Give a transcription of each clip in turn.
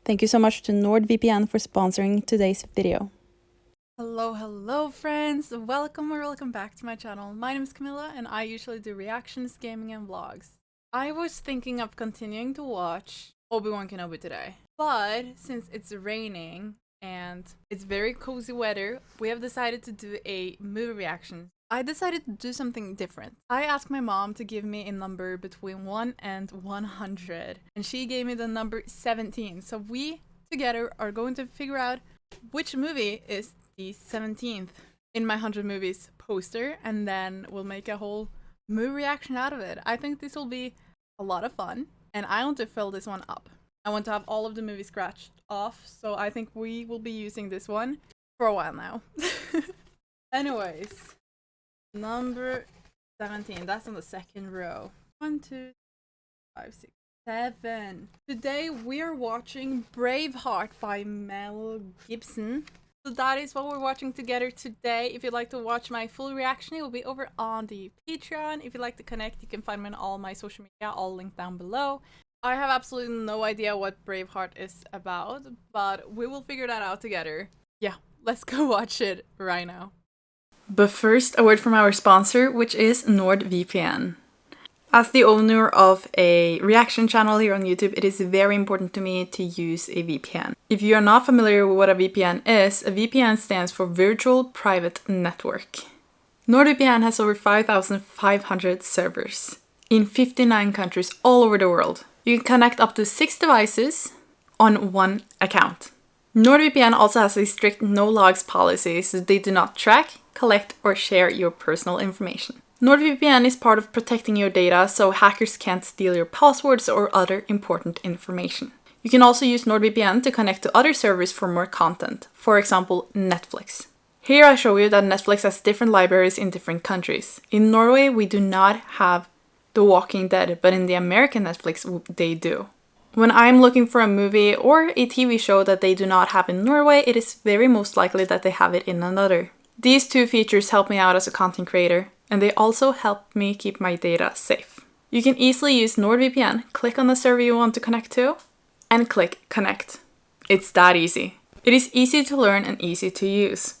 Thank you so much to NordVPN for sponsoring today's video. Hello friends, welcome back to my channel. My name is Camilla and I usually do reactions, gaming and vlogs. I was thinking of continuing to watch Obi-Wan Kenobi today, but since it's raining and it's very cozy weather, we have decided to do a movie reaction. I decided to do something different. I asked my mom to give me a number between 1 and 100 and she gave me the number 17. So we together are going to figure out which movie is the 17th in my 100 movies poster, and then we'll make a whole movie reaction out of it. I think this will be a lot of fun, and I want to fill this one up. I want to have all of the movies scratched off, so I think we will be using this one for a while now. Anyways, number 17, that's on the second row. 1, 2, 5, 6, 7. Today we are watching Braveheart by Mel Gibson. So that is what we're watching together today. If you'd like to watch my full reaction, it will be over on the Patreon. If you'd like to connect, you can find me on all my social media, all linked down below. I have absolutely no idea what Braveheart is about, but we will figure that out together. Yeah, let's go watch it right now. But first, a word from our sponsor, which is NordVPN. As the owner of a reaction channel here on YouTube, it is very important to me to use a VPN. If you are not familiar with what a VPN is, a VPN stands for Virtual Private Network. NordVPN has over 5,500 servers in 59 countries all over the world. You can connect up to 6 devices on one account. NordVPN also has a strict no logs policy, so they do not track, collect, or share your personal information. NordVPN is part of protecting your data so hackers can't steal your passwords or other important information. You can also use NordVPN to connect to other servers for more content, for example Netflix. Here I show you that Netflix has different libraries in different countries. In Norway we do not have The Walking Dead, but in the American Netflix they do. When I'm looking for a movie or a TV show that they do not have in Norway, it is very most likely that they have it in another. These two features help me out as a content creator, and they also help me keep my data safe. You can easily use NordVPN, click on the server you want to connect to, and click connect. It's that easy. It is easy to learn and easy to use.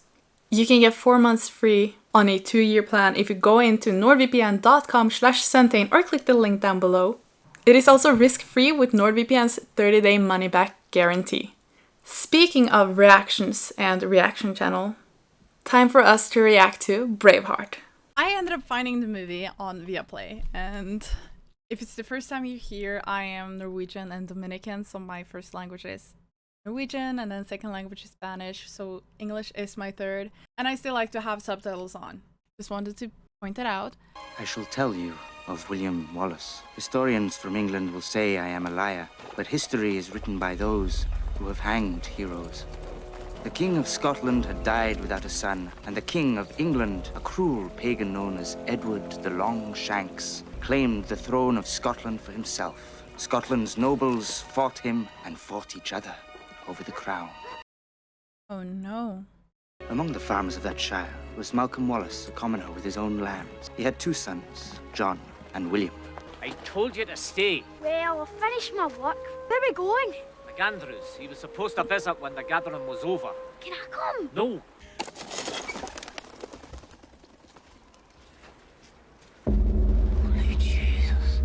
You can get 4 months free on a 2-year plan if you go into nordvpn.com/Centane or click the link down below. It is also risk-free with NordVPN's 30-day money-back guarantee. Speaking of reactions and reaction channel, time for us to react to Braveheart. I ended up finding the movie on Viaplay, and if it's the first time you're here, I am Norwegian and Dominican, so my first language is Norwegian, and then second language is Spanish, so English is my third, and I still like to have subtitles on. Just wanted to point it out. I shall tell you of William Wallace. Historians from England will say I am a liar, but history is written by those who have hanged heroes. The King of Scotland had died without a son, and the King of England, a cruel pagan known as Edward the Longshanks, claimed the throne of Scotland for himself. Scotland's nobles fought him and fought each other over the crown. Oh no. Among the farmers of that shire was Malcolm Wallace, a commoner with his own lands. He had 2 sons, John and William. I told you to stay. Well, I've finished my work. Where are we going? Andrews, he was supposed to visit when the gathering was over. Can I come? No. Holy Jesus.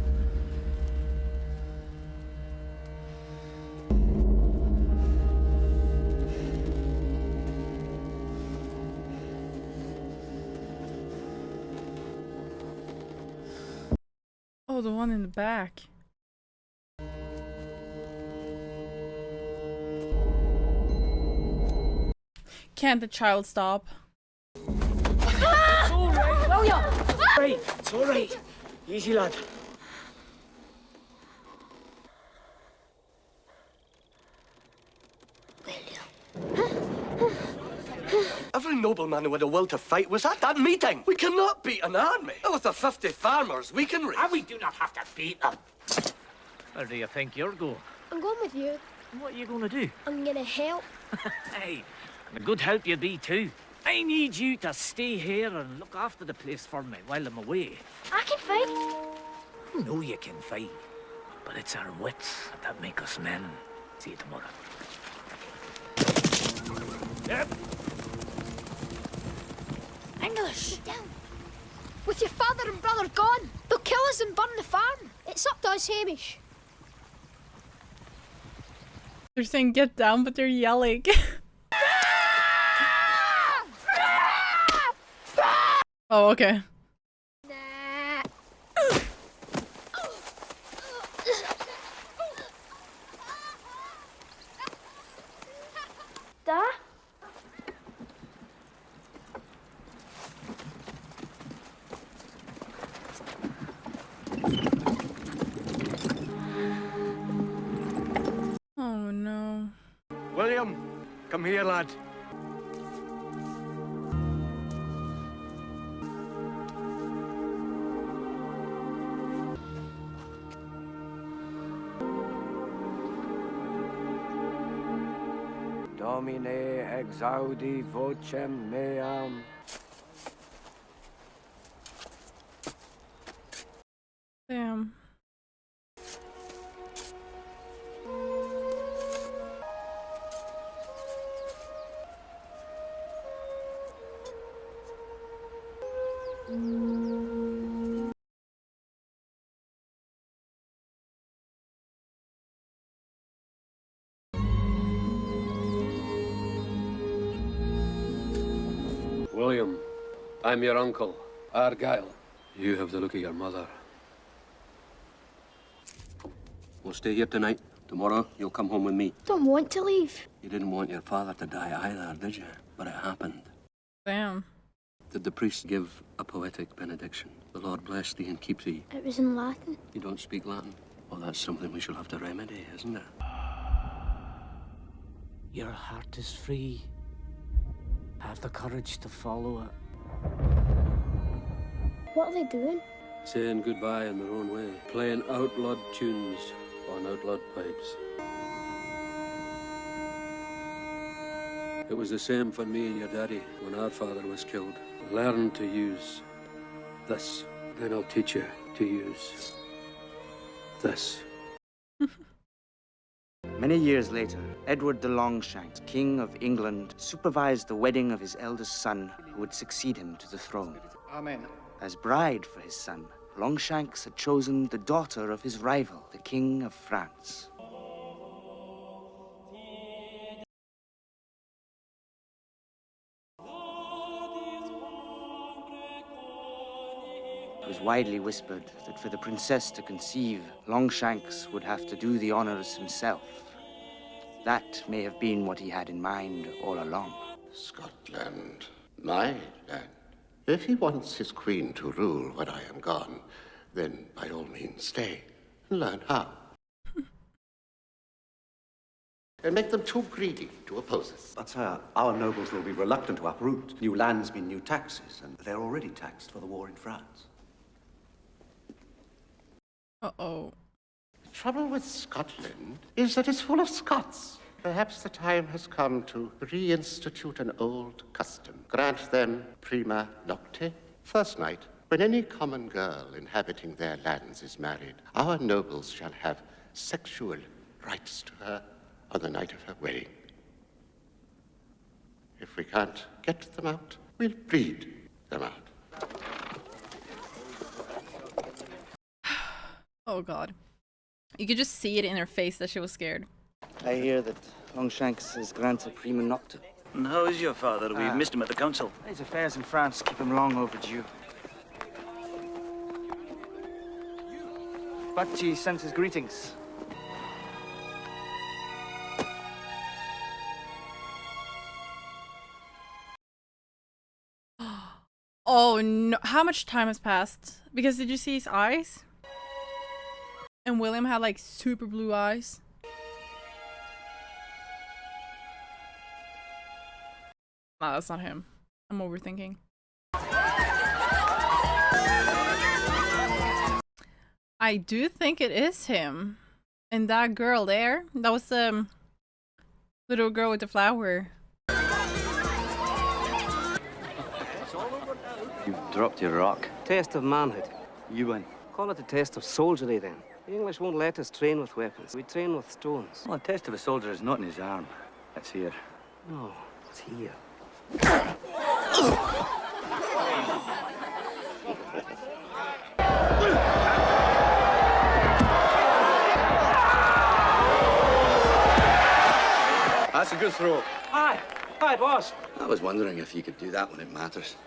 Oh, the one in the back. Can't the child stop? It's all right. William! Right, it's all right. Easy, lad. Every nobleman who had a will to fight was at that meeting. We cannot beat an army. With the 50 farmers we can reach. And we do not have to beat them. Where do you think you're going? I'm going with you. What are you going to do? I'm gonna help. Hey, a good help you be too. I need you to stay here and look after the place for me while I'm away. I can fight. I know you can fight, but it's our wits that make us men. See you tomorrow. Yep. English! Sit down. With your father and brother gone, they'll kill us and burn the farm. It's up to us, Hamish. They're saying get down, but they're yelling. Oh, okay. Nah. Da? Oh no. William, come here, lad. Domine exaudi vocem meam. Damn. William, I'm your uncle, Argyle. You have the look of your mother. We'll stay here tonight. Tomorrow, you'll come home with me. Don't want to leave. You didn't want your father to die either, did you? But it happened. Damn. Did the priest give a poetic benediction? The Lord bless thee and keep thee. It was in Latin. You don't speak Latin? Well, that's something we shall have to remedy, isn't it? Your heart is free. Have the courage to follow it. What are they doing? Saying goodbye in their own way. Playing outlawed tunes on outlawed pipes. It was the same for me and your daddy when our father was killed. Learn to use this. Then I'll teach you to use this. Many years later, Edward the Longshanks, King of England, supervised the wedding of his eldest son, who would succeed him to the throne. Amen. As bride for his son, Longshanks had chosen the daughter of his rival, the King of France. It was widely whispered that for the princess to conceive, Longshanks would have to do the honors himself. That may have been what he had in mind all along. Scotland, my land. If he wants his queen to rule when I am gone, then by all means stay and learn how. And make them too greedy to oppose us. But, sir, our nobles will be reluctant to uproot. New lands mean new taxes, and they're already taxed for the war in France. Uh-oh. The trouble with Scotland is that it's full of Scots. Perhaps the time has come to reinstitute an old custom. Grant them prima nocte, first night. When any common girl inhabiting their lands is married, our nobles shall have sexual rights to her on the night of her wedding. If we can't get them out, we'll breed them out. Oh god. You could just see it in her face that she was scared. I hear that Longshanks is granted prima nocte. And how is your father? We've missed him at the council. His affairs in France keep him long overdue. But he sends his greetings. Oh no. How much time has passed? Because did you see his eyes? And William had like super blue eyes. Nah, that's not him. I'm overthinking. I do think it is him. And that girl there, that was the little girl with the flower. You've dropped your rock. Test of manhood. You win. Call it a test of soldiery then. The English won't let us train with weapons. We train with stones. Well, the test of a soldier is not in his arm. It's here. No, it's here. That's a good throw. Aye, it was. I was wondering if you could do that when it matters.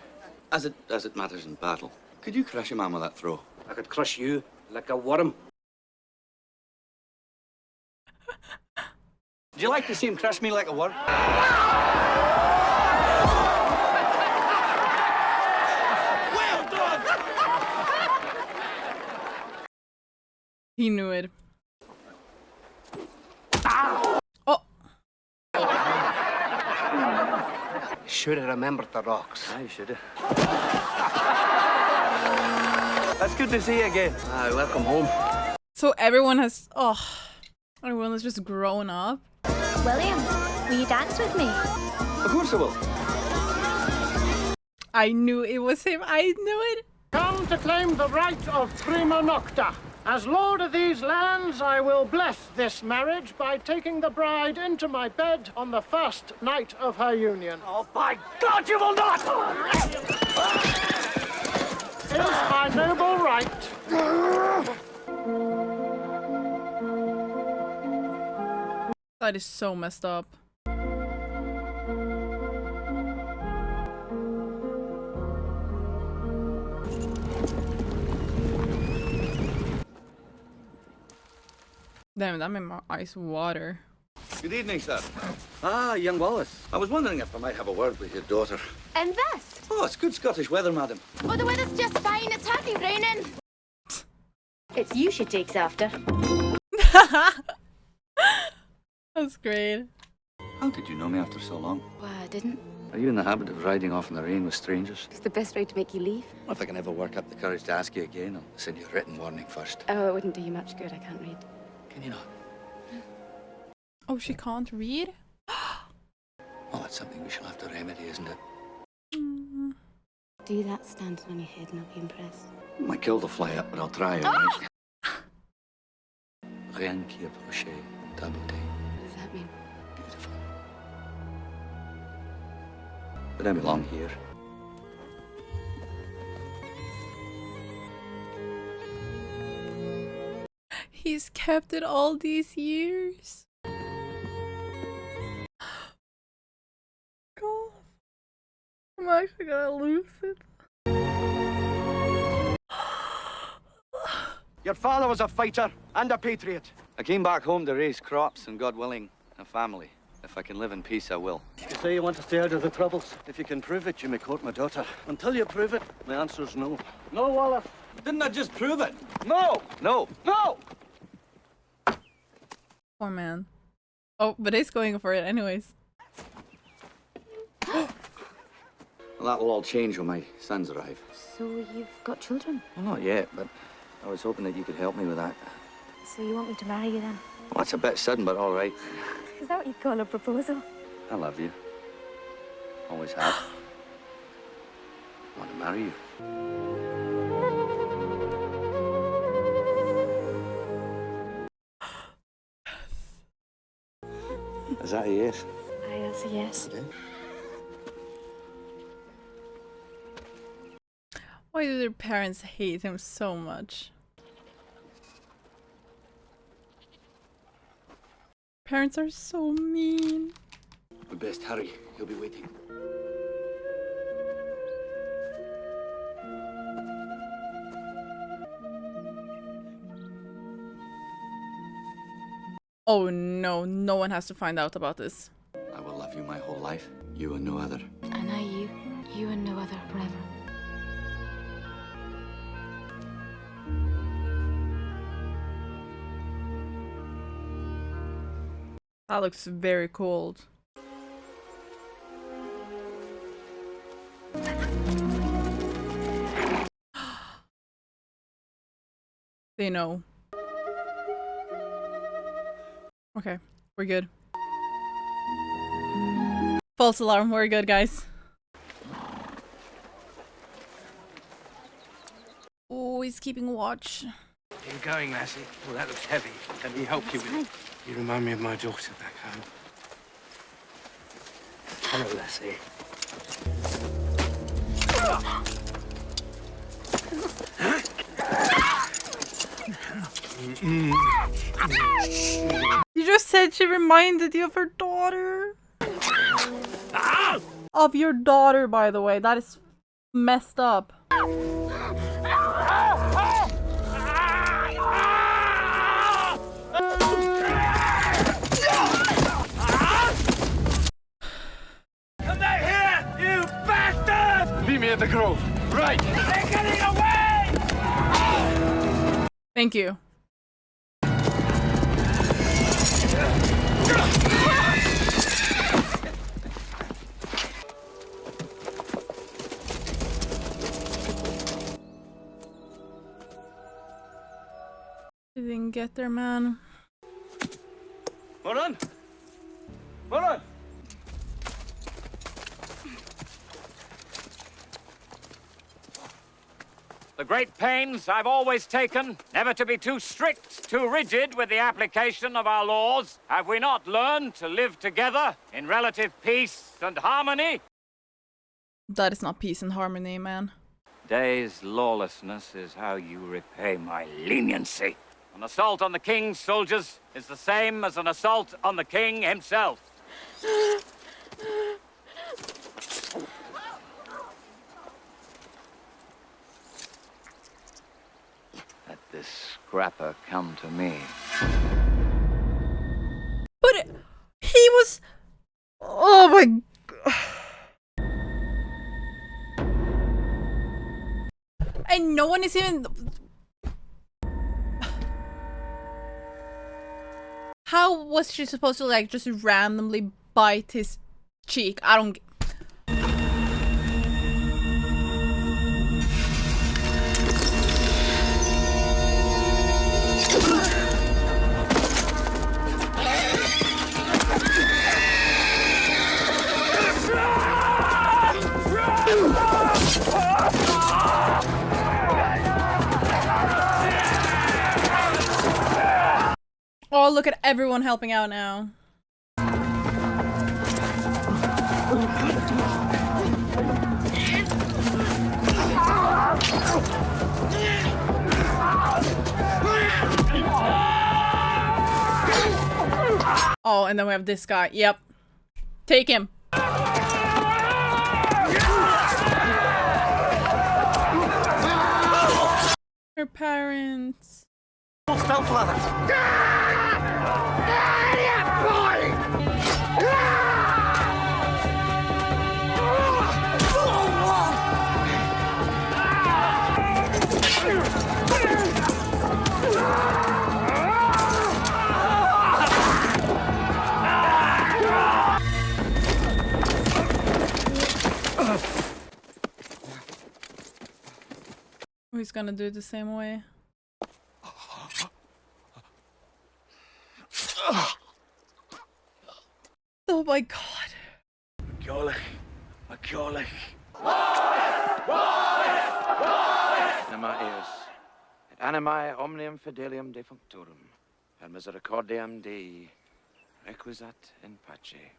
As it matters in battle. Could you crush a man with that throw? I could crush you like a worm. Would you like to see him crush me like a worm? Well done! He knew it. Should have remembered the rocks. I should have. That's good to see you again. Aye, welcome home. So everyone has everyone has just grown up. William, will you dance with me? Of course I will. I knew it was him. I knew it. Come to claim the right of prima nocta. As lord of these lands, I will bless this marriage by taking the bride into my bed on the first night of her union. Oh, by God, you will not! It is my noble right. That is so messed up. Damn, that made my eyes water. Good evening, sir. Ah, young Wallace. I was wondering if I might have a word with your daughter. And this? Oh, it's good Scottish weather, madam. Oh, the weather's just fine. It's hardly raining. It's you she takes after. That's great. How did you know me after so long? Well, I didn't. Are you in the habit of riding off in the rain with strangers? It's the best way to make you leave. Well, if I can ever work up the courage to ask you again, I'll send you a written warning first. Oh, it wouldn't do you much good. I can't read. Can you not? Oh, she can't read? Well, that's something we shall have to remedy, isn't it? Do that standing on your head and I'll be impressed. I might kill the fly up, but I'll try, all right? Rien qui approche ta beauté. What does that mean? Beautiful. But I belong here. He's kept it all these years. God. I'm actually gonna lose it. Your father was a fighter and a patriot. I came back home to raise crops and, God willing, a family. If I can live in peace, I will. You say you want to stay out of the troubles. If you can prove it, you may court my daughter. Until you prove it, my answer's no. No, Wallace. Didn't I just prove it? No! No! No! Poor man. Oh, but he's going for it anyways. Well, that'll all change when my sons arrive. So you've got children? Well, not yet, but I was hoping that you could help me with that. So you want me to marry you then? Well, that's a bit sudden, but all right. Is that what you'd call a proposal? I love you. Always have. I want to marry you. Is that a yes? Aye, that's a yes. Okay. Why do their parents hate him so much? Parents are so mean. We best hurry. He'll be waiting. Oh no, no one has to find out about this. I will love you my whole life. You and no other. And I you. You and no other forever. That looks very cold. They know. Okay, we're good. False alarm, we're good, guys. Oh, he's keeping watch. Are you going, lassie? Well, that looks heavy. Let me help you with it. You remind me of my daughter back home. Hello, lassie. You just said she reminded you of her daughter. Of your daughter, by the way. That is messed up. Meet me at the grove. Right. They're getting away! Thank you. You didn't get there, man. Hold on. Hold on. The great pains I've always taken never to be too strict, too rigid with the application of our laws. Have we not learned to live together in relative peace and harmony? That is not peace and harmony, man. Day's lawlessness is how you repay my leniency. An assault on the king's soldiers is the same as an assault on the king himself. Let this scrapper come to me. But he was... Oh my God. And no one is even... How was she supposed to like just randomly bite his cheek? I don't... Oh, look at everyone helping out now. Oh, and then we have this guy. Yep. Take him. Her parents. He's gonna do it the same way. Oh my God. McCulloch. Anima eos, et animae omnium fidelium defunctorum, et misericordiam Dei requisat in pace.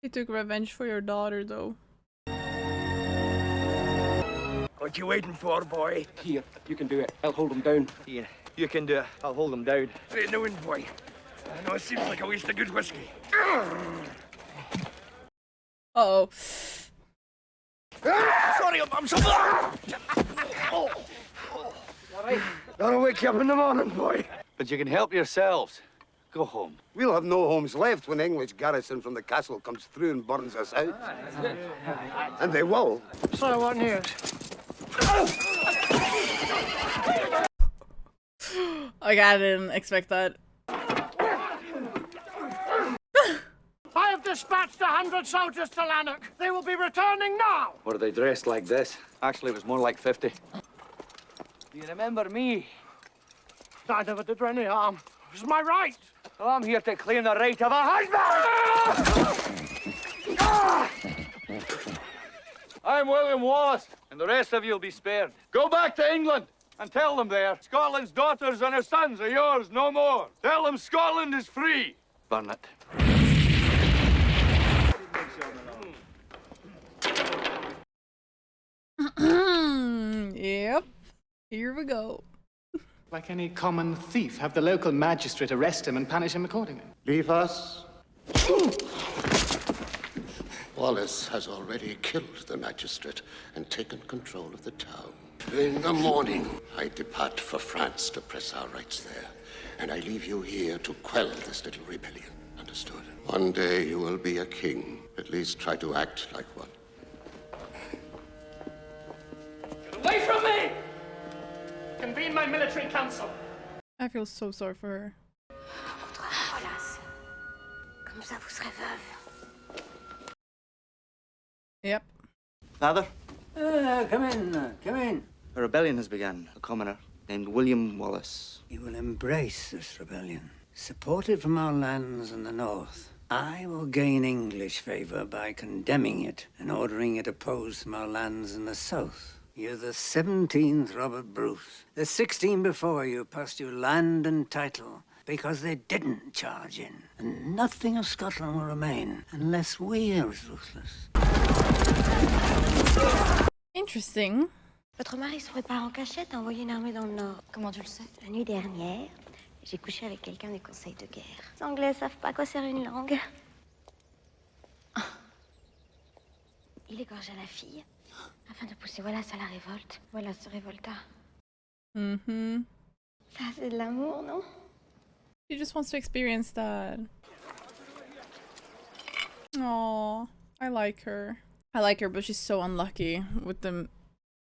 He took revenge for your daughter, though. What you waiting for, boy? Here, you can do it. I'll hold him down. Here, you can do it. I'll hold him down. Straight in the wind, boy. I know it seems like a waste of good whiskey. Uh-oh. Sorry, I'm so... All right. That'll wake you up in the morning, boy. But you can help yourselves. Go home. We'll have no homes left when the English garrison from the castle comes through and burns us out. And they will. So what news? Like, I didn't expect that. I have dispatched 100 soldiers to Lanark. They will be returning now. Were they dressed like this? Actually, it was more like 50. Do you remember me? I never did her any harm. It's my right. Well, I'm here to claim the right of a husband! I'm William Wallace, and the rest of you will be spared. Go back to England and tell them there, Scotland's daughters and her sons are yours no more. Tell them Scotland is free. Burn it. Yep. Here we go. Like any common thief, have the local magistrate arrest him and punish him accordingly. Leave us. Wallace has already killed the magistrate and taken control of the town. In the morning, I depart for France to press our rights there, and I leave you here to quell this little rebellion. Understood? One day you will be a king. At least try to act like one. Get away from me! Convene my military council. I feel so sorry for her. Comme ça, vous serez veuve. Yep. Father? Come in, come in. A rebellion has begun. A commoner named William Wallace. You will embrace this rebellion. Support it from our lands in the north. I will gain English favor by condemning it and ordering it opposed from our lands in the south. You're the 17th Robert Bruce. The 16 before you passed you land and title because they didn't charge in. And nothing of Scotland will remain unless we are as ruthless. Interesting. Votre mari se prépare en cachette à envoyer une armée dans le nord. Comment tu le sais? La nuit dernière, j'ai couché avec quelqu'un du conseil de guerre. Les Anglais savent pas quoi sert une langue. Il égorgea la fille afin de pousser Wallace à la révolte. Wallace se révolta. Mm-hmm. Ça, c'est de l'amour, non? She just wants to experience that. Aww, I like her. I like her, but she's so unlucky with the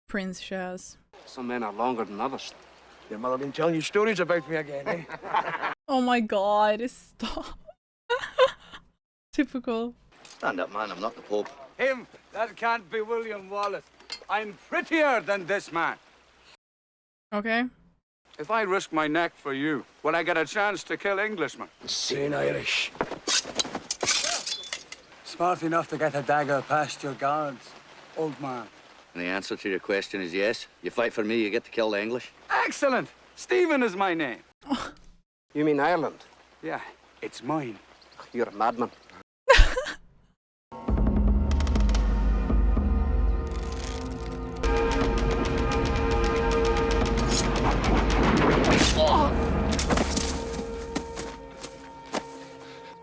prince she has. Some men are longer than others. Your mother been telling you stories about me again, eh? Oh my god, stop. Typical. Stand up, man. I'm not the Pope. Him? That can't be William Wallace. I'm prettier than this man. Okay. If I risk my neck for you, will I get a chance to kill Englishmen? Insane Irish. Smart enough to get a dagger past your guards, old man. And the answer to your question is yes. You fight for me, you get to kill the English. Excellent! Stephen is my name. You mean Ireland? Yeah, it's mine. You're a madman.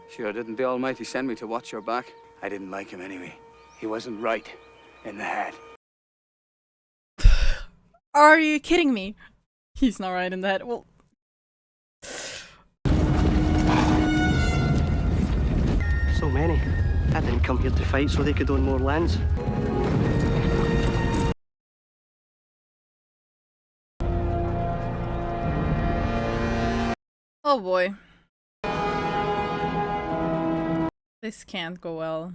Sure, didn't the Almighty send me to watch your back? I didn't like him anyway. He wasn't right in the head. Are you kidding me? He's not right in the head. Well, So many. I didn't come here to fight so they could own more lands. oh boy. This can't go well.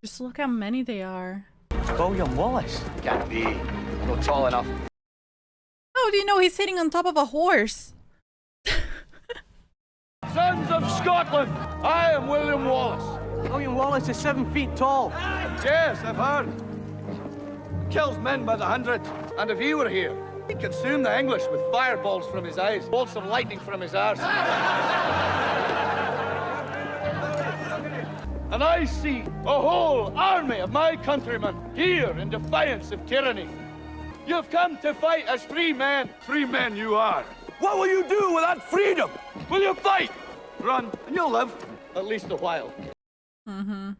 Just look how many they are. William Wallace? Can't be. I'm not tall enough. How do you know he's sitting on top of a horse? Sons of Scotland, I am William Wallace. William Wallace is 7 feet tall. Yes, I've heard. Kills men by the hundred. And if he were here, he'd consume the English with fireballs from his eyes, bolts of lightning from his arse. And I see a whole army of my countrymen here in defiance of tyranny. You've come to fight as free men. Free men you are. What will you do with that freedom? Will you fight? Run, and you'll live. At least a while. Mm-hmm.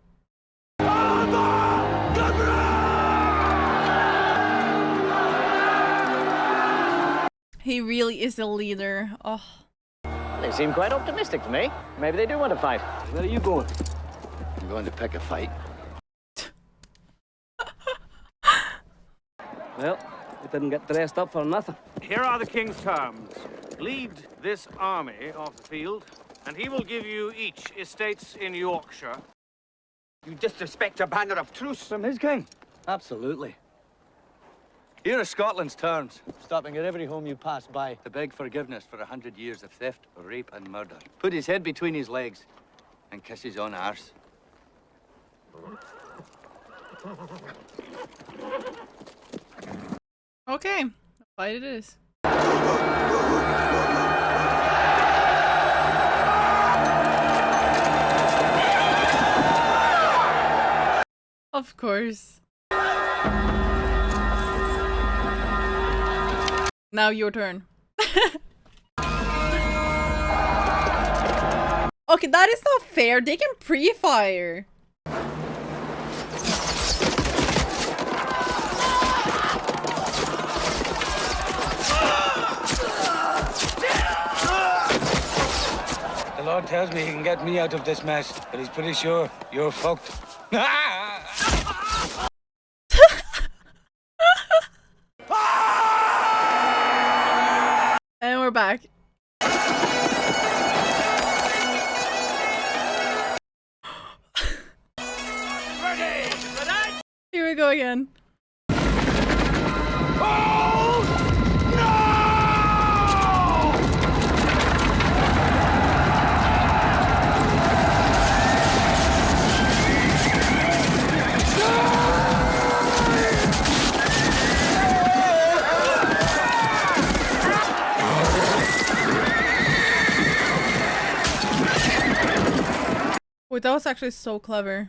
He really is a leader. Oh. They seem quite optimistic to me. Maybe they do want to fight. Where are you going? I'm going to pick a fight. Well, it didn't get dressed up for nothing. Here are the king's terms. Lead this army off the field, and he will give you each estates in Yorkshire. You disrespect a banner of truce from his king. Absolutely. Here are Scotland's terms. Stopping at every home you pass by to beg forgiveness for 100 years of theft, rape, and murder. Put his head between his legs and kiss his own arse. Okay, fight it is. Of course. Now your turn. Okay, that is not fair. They can pre-fire. The Lord tells me he can get me out of this mess, but he's pretty sure you're fucked. And we're back. Here we go again. Wait, that was actually so clever.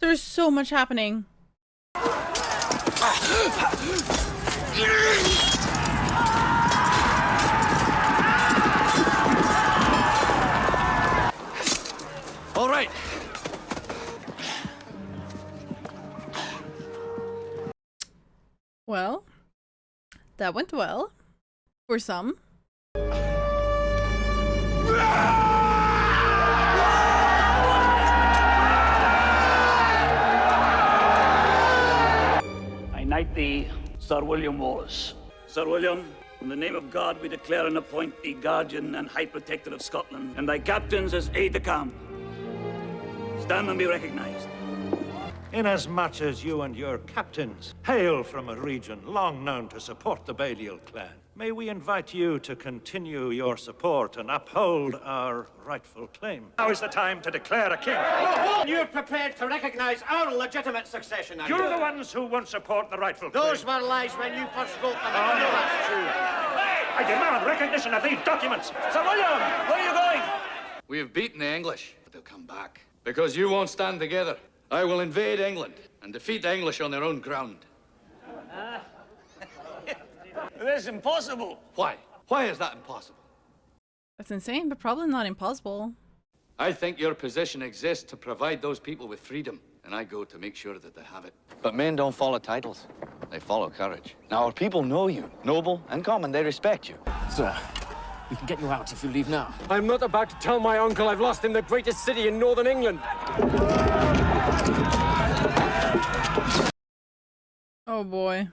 There's so much happening. All right. Well, that went well. For some. I knight thee, Sir William Wallace. Sir William, in the name of God, we declare and appoint thee guardian and high protector of Scotland, and thy captains as aide-de-camp. Stand and be recognized. Inasmuch as you and your captains hail from a region long known to support the Balliol clan, may we invite you to continue your support and uphold our rightful claim. Now is the time to declare a king. You're prepared to recognize our legitimate succession, are you? You're the ones who won't support the rightful claim. Those were lies when you first wrote them. Oh, no, that's true. I demand recognition of these documents. Sir William, where are you going? We have beaten the English, but they'll come back. Because you won't stand together. I will invade England and defeat the English on their own ground. That's impossible. Why? Why is that impossible? That's insane, but probably not impossible. I think your position exists to provide those people with freedom, and I go to make sure that they have it. But men don't follow titles. They follow courage. Now, our people know you. Noble and common, they respect you. Sir, we can get you out if you leave now. I'm not about to tell my uncle I've lost him the greatest city in northern England. Oh boy.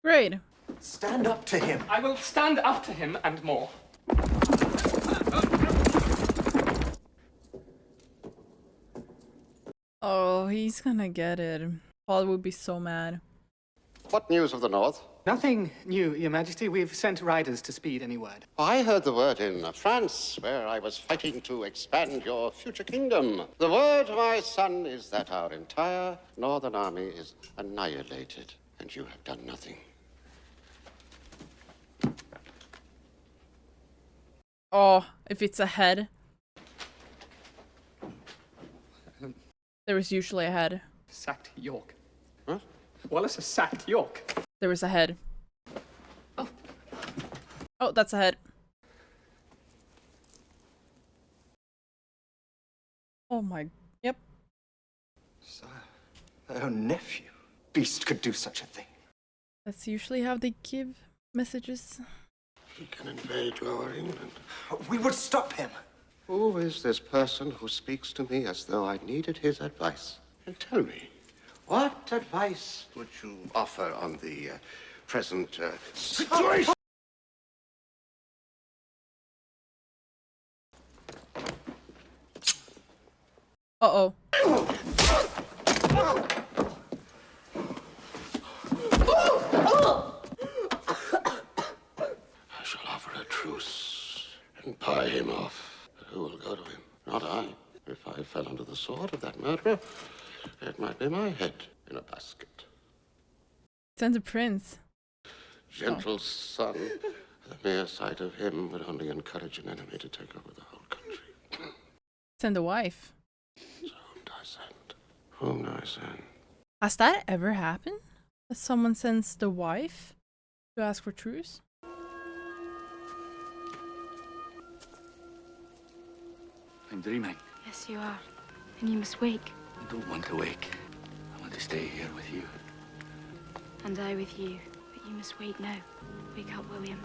Great. Stand up to him. I will stand up to him and more. Oh, he's gonna get it. Paul would be so mad. What news of the north? Nothing new, Your Majesty. We've sent riders to speed any word. I heard the word in France, where I was fighting to expand your future kingdom. The word, my son, is that our entire northern army is annihilated, and you have done nothing. Oh, if it's a head. There was usually a head. Sacked York. Huh? Wallace has sacked York. There was a head. Oh. Oh, that's a head. Oh my... Yep. Sire, Her own nephew. Beast could do such a thing. That's usually how they give messages. He can invade Lower England. We would stop him. Who is this person who speaks to me as though I needed his advice? And tell me, what advice would you offer on the present situation? Uh-oh. I shall offer a truce and buy him off. But who will go to him? Not I. If I fell under the sword of that murderer, it might be my head in a basket. Send a prince. Gentle son, the mere sight of him would only encourage an enemy to take over the whole country. Send a wife. Whom do I send? Has that ever happened? That someone sends the wife to ask for truce? I'm dreaming. Yes, you are. And you must wake. I don't want to wake. I want to stay here with you. And I with you. But you must wait now. Wake up, William.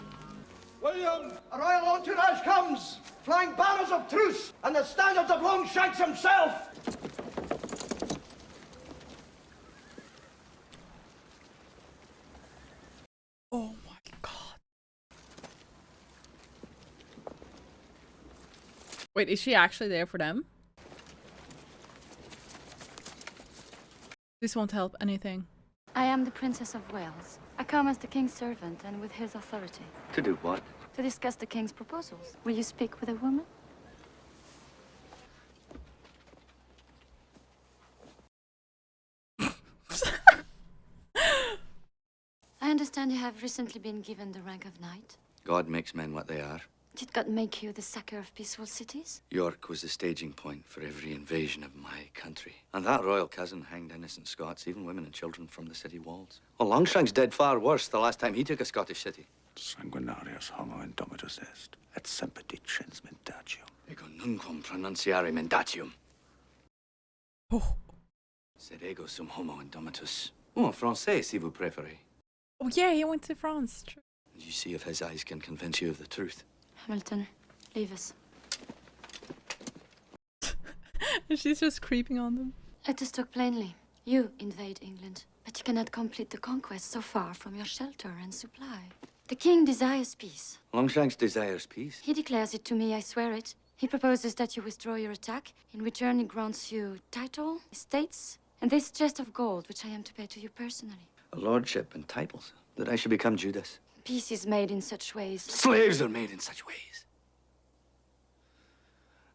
William, a royal entourage comes, flying banners of truce and the standards of Longshanks himself. Oh my god. Wait, is she actually there for them? This won't help anything. I am the Princess of Wales. I come as the king's servant and with his authority. To do what? To discuss the king's proposals. Will you speak with a woman? I understand you have recently been given the rank of knight. God makes men what they are. Did God make you the sacker of peaceful cities? York was the staging point for every invasion of my country. And that royal cousin hanged innocent Scots, even women and children, from the city walls. Well, Longshanks did far worse the last time he took a Scottish city. Sanguinarius homo indomitus est, et semper dicens mentatium. Ego nunquam pronunciare mentatium. Oh. Sed ego sum homo indomitus. Oh, français, si vous préférez. Oh yeah, he went to France. True. You see if his eyes can convince you of the truth. Hamilton, leave us. She's just creeping on them. Let us talk plainly. You invade England, but you cannot complete the conquest so far from your shelter and supply. The king desires peace. Longshanks desires peace. He declares it to me, I swear it. He proposes that you withdraw your attack. In return, he grants you title, estates, and this chest of gold, which I am to pay to you personally. A lordship and titles. That I should become Judas. Peace is made in such ways. Slaves are made in such ways.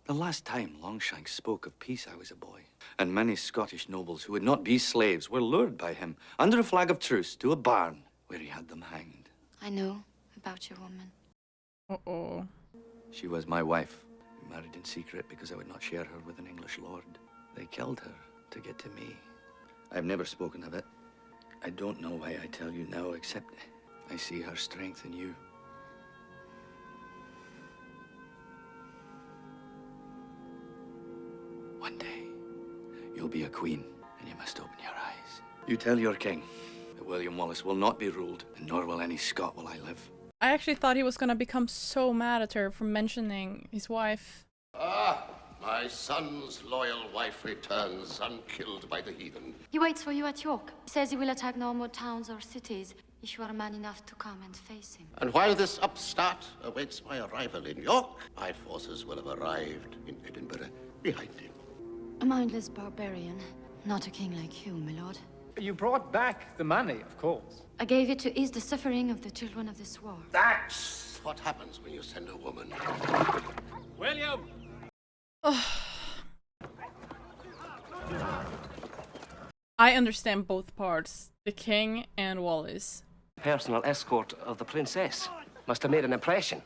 The last time Longshanks spoke of peace, I was a boy. And many Scottish nobles who would not be slaves were lured by him, under a flag of truce, to a barn where he had them hanged. I know about your woman. Uh-oh. She was my wife. We married in secret because I would not share her with an English lord. They killed her to get to me. I've never spoken of it. I don't know why I tell you now, except I see her strength in you. One day, you'll be a queen, and you must open your eyes. You tell your king that William Wallace will not be ruled, and nor will any Scot while I live. I actually thought he was gonna become so mad at her for mentioning his wife. Ah, my son's loyal wife returns unkilled by the heathen. He waits for you at York. He says he will attack no more towns or cities if you are man enough to come and face him. And while this upstart awaits my arrival in York, my forces will have arrived in Edinburgh behind him. A mindless barbarian, not a king like you, my lord. You brought back the money, of course. I gave it to ease the suffering of the children of the sword. That's what happens when you send a woman. William! I understand both parts, the king and Wallace. Personal escort of the princess. Must have made an impression.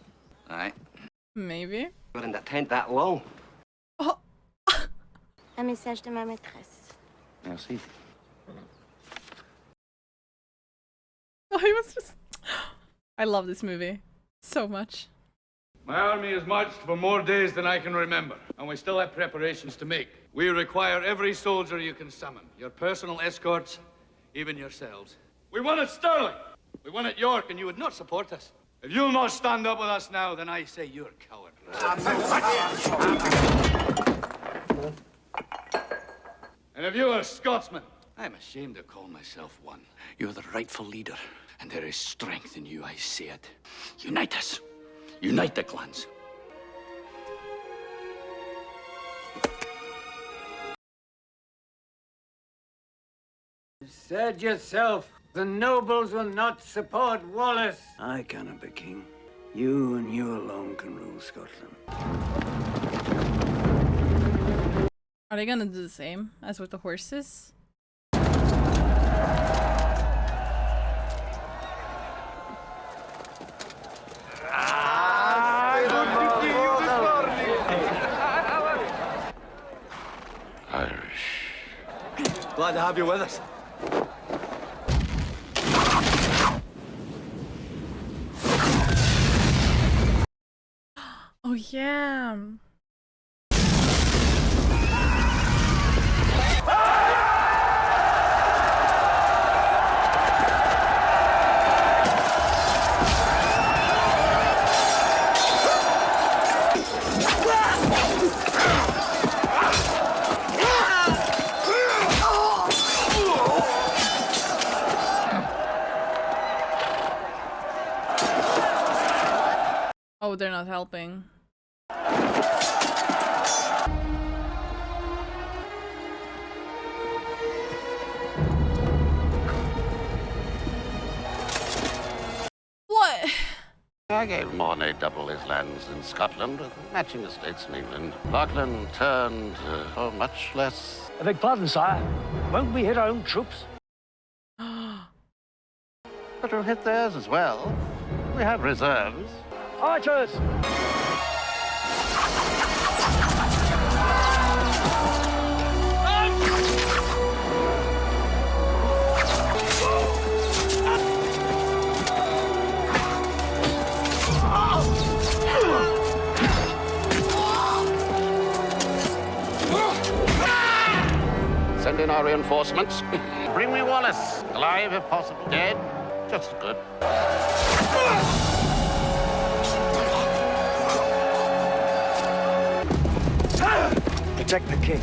Aye. Maybe. We're in the tent that long. Un message de ma maîtresse. Merci. Oh, he was just... I love this movie so much. My army has marched for more days than I can remember, and we still have preparations to make. We require every soldier you can summon, your personal escorts, even yourselves. We won at Stirling. We won at York, and you would not support us. If you'll not stand up with us now, then I say you're cowards. And if you are Scotsmen, I'm ashamed to call myself one. You're the rightful leader, and there is strength in you, I say it. Unite us. Unite the clans. You said yourself, the nobles will not support Wallace. I cannot be king. You and you alone can rule Scotland. Are they gonna do the same as with the horses? Irish. Glad to have you with us. Oh yeah. Oh, they're not helping. What? I gave Mornay double his lands in Scotland with matching estates in England. Falkland turned for much less. I beg pardon, sire. Won't we hit our own troops? But we'll hit theirs as well. We have reserves. Archers! Send in our reinforcements. Bring me Wallace. Alive if possible. Dead, just as good. Protect the king.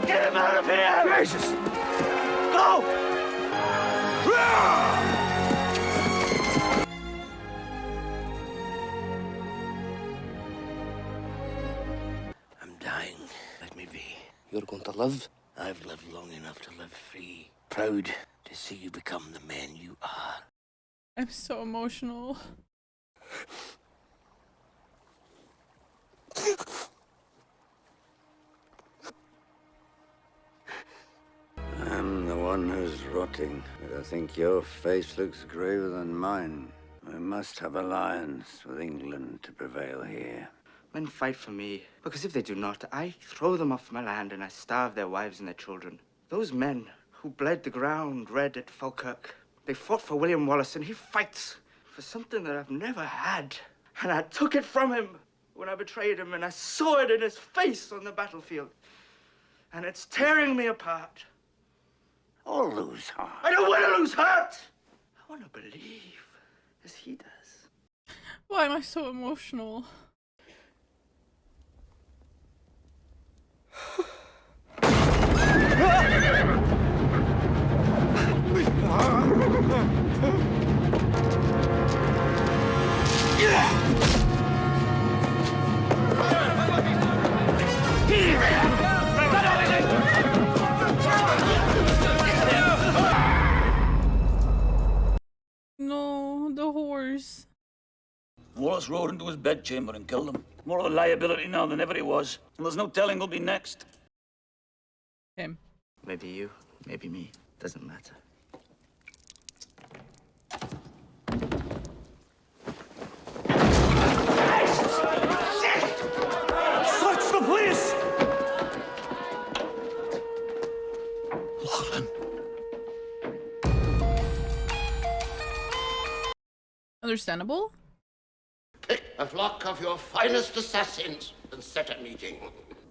Get him out of here! Jesus! Go! I'm dying. Let me be. You're going to live? I've lived long enough to live free. Proud to see you become the man you are. I'm so emotional. I'm the one who's rotting, but I think your face looks graver than mine. I must have alliance with England to prevail here. Men fight for me, because if they do not, I throw them off my land and I starve their wives and their children. Those men who bled the ground red at Falkirk, they fought for William Wallace, and he fights for something that I've never had. And I took it from him when I betrayed him, and I saw it in his face on the battlefield. And it's tearing me apart. I'll lose heart. I don't want to lose heart! I want to believe, as he does. Why am I so emotional? soldiers. Wallace rode into his bedchamber and killed him. More of a liability now than ever he was. And there's no telling who'll be next. Him. Maybe you, maybe me. Doesn't matter. Search the place! Lachlan. Understandable. Pick a flock of your finest assassins and set a meeting.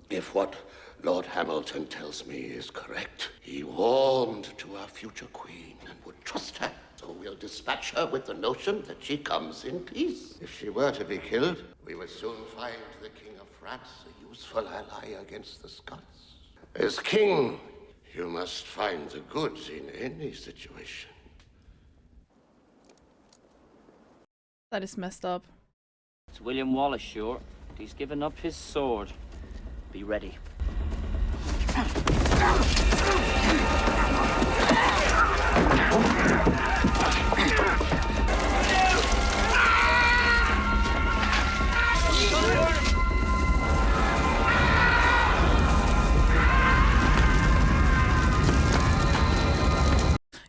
If what Lord Hamilton tells me is correct, he warmed to our future queen and would trust her. So we'll dispatch her with the notion that she comes in peace. If she were to be killed, we would soon find the King of France a useful ally against the Scots. As king, you must find the good in any situation. That is messed up. It's William Wallace, sure. He's given up his sword. Be ready.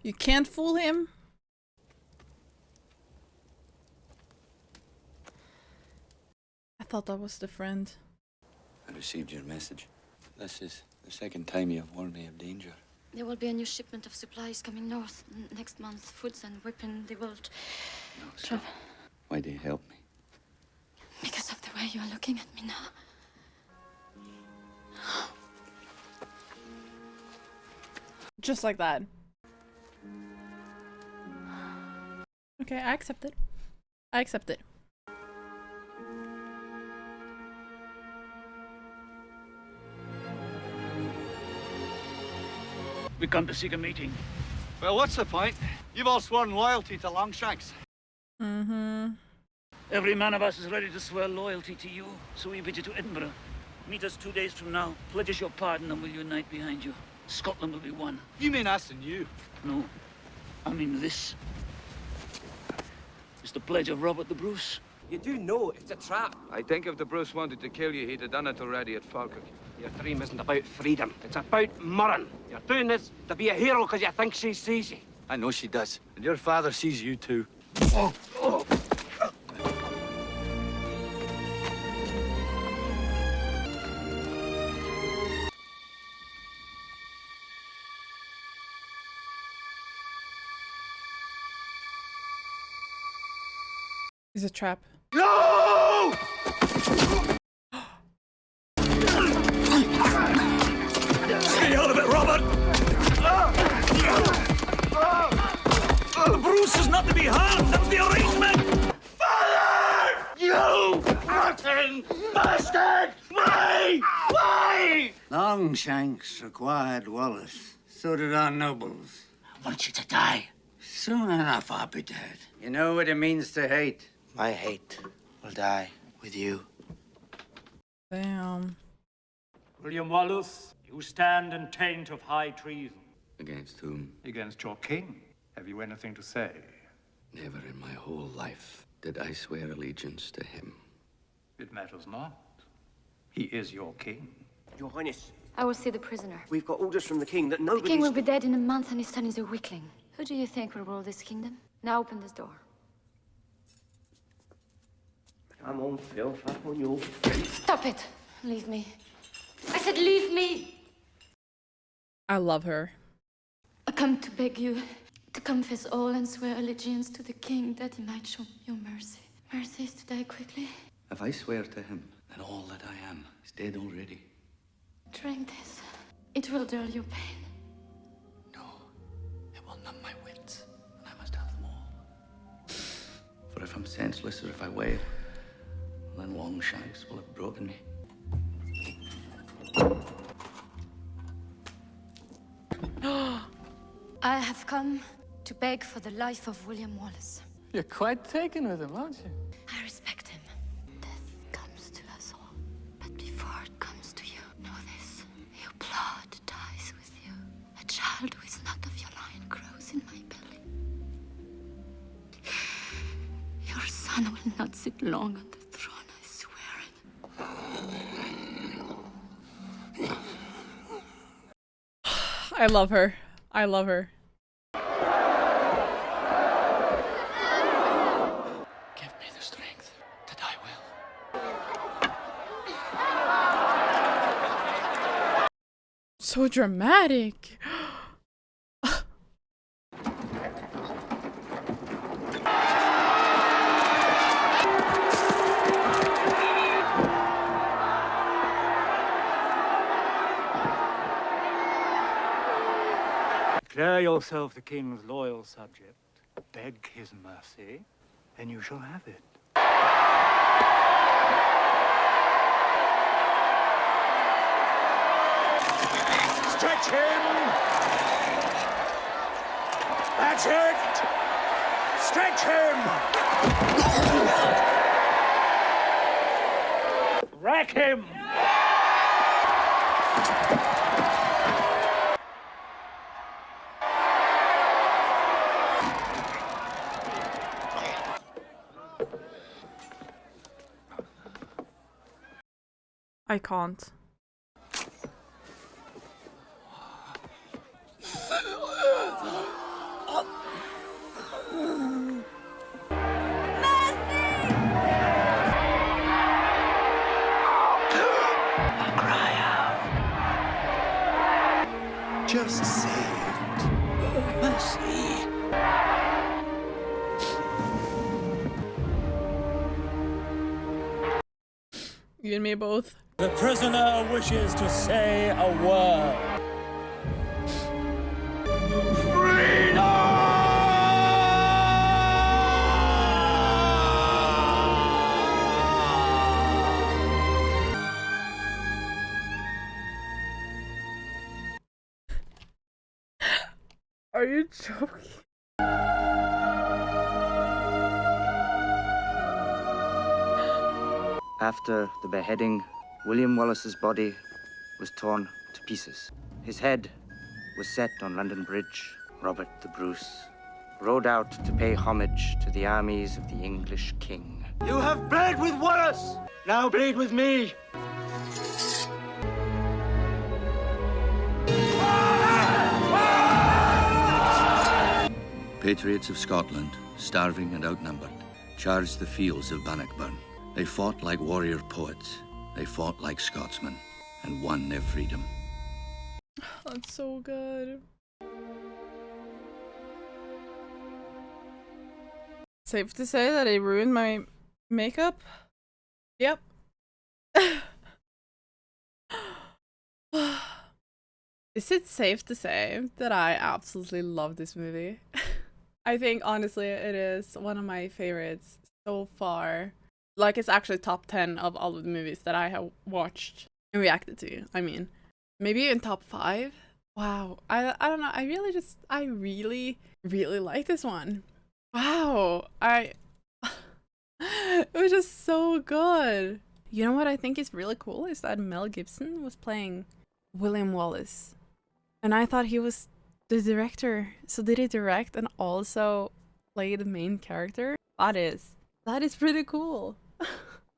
You can't fool him. I thought that was the friend. I received your message. This is the second time you have warned me of danger. There will be a new shipment of supplies coming north. Next month, foods and weapons, they will... No, so why do you help me? Because of the way you are looking at me now. Just like that. Okay, I accept it. I accept it. We come to seek a meeting. Well, what's the point? You've all sworn loyalty to Longshanks. Mm-hmm. Every man of us is ready to swear loyalty to you, so we bid you to Edinburgh. Meet us 2 days from now. Pledge us your pardon and we'll unite behind you. Scotland will be one. You mean us and you? No, I mean this. It's the pledge of Robert the Bruce. You do know it's a trap. I think if the Bruce wanted to kill you, he'd have done it already at Falkirk. Your dream isn't about freedom. It's about Murren. You're doing this to be a hero because you think she sees you. I know she does. And your father sees you too. It's a trap. No! Stay out of it, Robert! The Bruce is not to be harmed. That was the arrangement. Father! You rotten bastard! Why? Why? Longshanks required Wallace. So did our nobles. I want you to die. Soon enough, I'll be dead. You know what it means to hate. My hate will die with you. Damn. William Wallace, you stand in taint of high treason. Against whom? Against your king. Have you anything to say? Never in my whole life did I swear allegiance to him. It matters not. He is your king. Your Highness. I will see the prisoner. We've got orders from the king that The nobody... king will be dead in a month and his son is a weakling. Who do you think will rule this kingdom? Now open this door. I'm on filth up on your face. Stop it! Leave me. I said leave me! I love her. I come to beg you to confess all and swear allegiance to the king that he might show you mercy. Mercy is to die quickly. If I swear to him, then all that I am is dead already. Drink this. It will dull your pain. It will numb my wits, and I must have them all. For if I'm senseless or if I wait, then Longshanks will have broken me. I have come to beg for the life of William Wallace. You're quite taken with him, aren't you? I respect him. Death comes to us all. But before it comes to you, know this. Your blood dies with you. A child who is not of your line grows in my belly. son will not sit long on the throne, I swear it. I love her. I love her. Give me the strength that I will. So dramatic. Declare yourself the king's loyal subject. Beg his mercy, and you shall have it. Stretch him! That's it! Stretch him! Rack him! I can't. Just say it. Mercy. You and me both. The prisoner wishes to say a word. Are you joking? After the beheading, William Wallace's body was torn to pieces. His head was set on London Bridge. Robert the Bruce rode out to pay homage to the armies of the English king. You have bled with Wallace! Now bleed with me! Patriots of Scotland, starving and outnumbered, charged the fields of Bannockburn. They fought like warrior poets. They fought like Scotsmen and won their freedom. That's so good. Safe to say that it ruined my makeup? Yep. Is it safe to say that I absolutely love this movie? I think honestly it is one of my favorites so far. Like, it's actually top 10 of all of the movies that I have watched and reacted to. I mean, maybe in top 5. Wow. I don't know. I really like this one. Wow. It was just so good. You know what I think is really cool is that Mel Gibson was playing William Wallace. And I thought he was the director. So did he direct and also play the main character? That is pretty cool.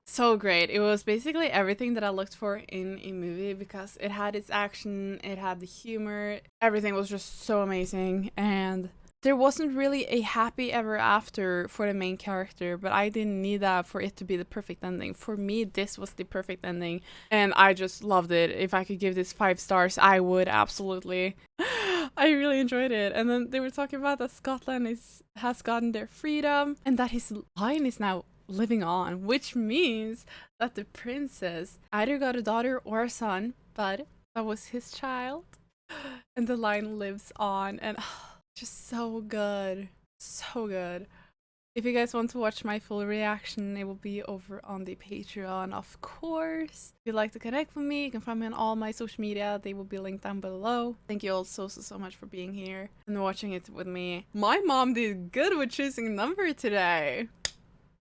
So great. It was basically everything that I looked for in a movie because it had its action, it had the humor, everything was just so amazing. And there wasn't really a happy ever after for the main character, but I didn't need that for it to be the perfect ending. For me, this was the perfect ending and I just loved it. If I could give this 5 stars, I would absolutely. I really enjoyed it. And then they were talking about that Scotland has gotten their freedom and that his line is now living on, which means that the princess either got a daughter or a son, but that was his child. And the line lives on and just so good. So good. If you guys want to watch my full reaction, it will be over on the Patreon, of course. If you'd like to connect with me, you can find me on all my social media. They will be linked down below. Thank you all so much for being here and watching it with me. My mom did good with choosing a number today.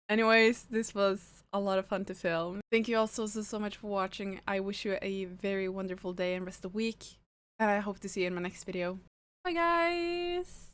Anyways, this was a lot of fun to film. Thank you all so much for watching. I wish you a very wonderful day and rest of the week. And I hope to see you in my next video. Bye guys!